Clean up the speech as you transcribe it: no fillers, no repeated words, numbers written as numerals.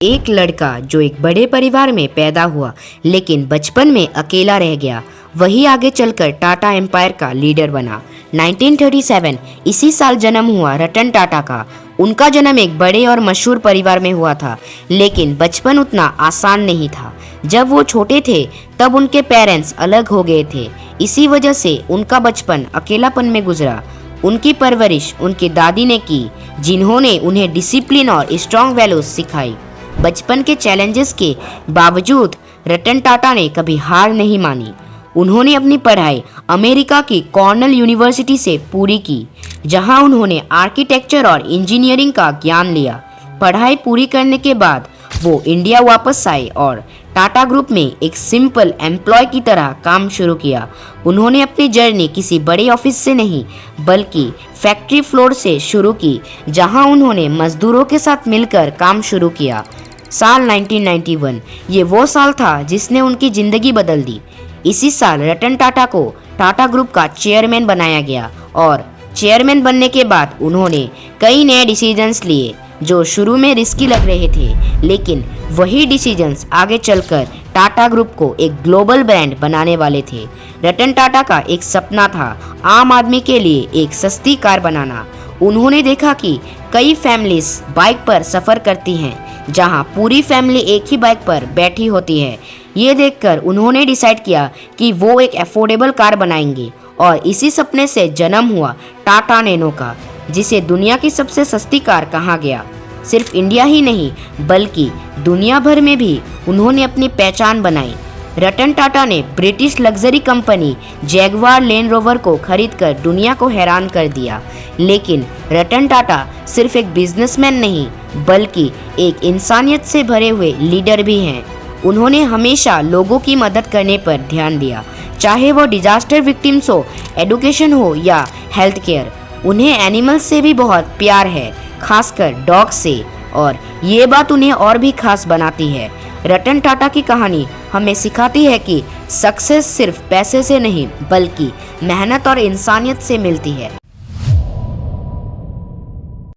एक लड़का जो एक बड़े परिवार में पैदा हुआ लेकिन बचपन में अकेला रह गया, वही आगे चलकर टाटा एम्पायर का लीडर बना। 1937 इसी साल जन्म हुआ रतन टाटा का। उनका जन्म एक बड़े और मशहूर परिवार में हुआ था, लेकिन बचपन उतना आसान नहीं था। जब वो छोटे थे तब उनके पेरेंट्स अलग हो गए थे। इसी वजह से उनका बचपन अकेलापन में गुजरा। उनकी परवरिश उनकी दादी ने की, जिन्होंने उन्हें डिसिप्लिन और स्ट्रॉन्ग वैल्यूज सिखाई। बचपन के चैलेंजेस के बावजूद रतन टाटा ने कभी हार नहीं मानी। उन्होंने अपनी पढ़ाई अमेरिका की कॉर्नेल यूनिवर्सिटी से पूरी की, जहां उन्होंने आर्किटेक्चर और इंजीनियरिंग का ज्ञान लिया। पढ़ाई पूरी करने के बाद वो इंडिया वापस आए और टाटा ग्रुप में एक सिंपल एम्प्लॉय की तरह काम शुरू किया। उन्होंने अपनी जर्नी किसी बड़े ऑफिस से नहीं बल्कि फैक्ट्री फ्लोर से शुरू की, जहां उन्होंने मजदूरों के साथ मिलकर काम शुरू किया। साल 1991 ये वो साल था जिसने उनकी ज़िंदगी बदल दी। इसी साल रतन टाटा को टाटा ग्रुप का चेयरमैन बनाया गया और चेयरमैन बनने के बाद उन्होंने कई नए डिसीजंस लिए जो शुरू में रिस्की लग रहे थे, लेकिन वही डिसीजंस आगे चलकर टाटा ग्रुप को एक ग्लोबल ब्रांड बनाने वाले थे। रतन टाटा का एक सपना था आम आदमी के लिए एक सस्ती कार बनाना। उन्होंने देखा कि कई फैमिलीज बाइक पर सफ़र करती हैं, जहां पूरी फैमिली एक ही बाइक पर बैठी होती है। ये देखकर उन्होंने डिसाइड किया कि वो एक अफोर्डेबल कार बनाएंगे और इसी सपने से जन्म हुआ टाटा नैनो का, जिसे दुनिया की सबसे सस्ती कार कहा गया। सिर्फ इंडिया ही नहीं बल्कि दुनिया भर में भी उन्होंने अपनी पहचान बनाई। रतन टाटा ने British luxury company Jaguar land rover को खरीदकर दुनिया को हैरान कर दिया। लेकिन रतन टाटा सिर्फ एक बिजनेसमैन नहीं बल्कि एक इंसानियत से भरे हुए लीडर भी हैं। उन्होंने हमेशा लोगों की मदद करने पर ध्यान दिया, चाहे वो डिजास्टर विक्टिम्स हो, एडुकेशन हो या हेल्थ केयर। उन्हें एनिमल्स से भी बहुत प्यार है, खासकर डॉग से, और ये बात उन्हें और भी खास बनाती है। रतन टाटा की कहानी हमें सिखाती है कि सक्सेस सिर्फ पैसे से नहीं बल्कि मेहनत और इंसानियत से मिलती है।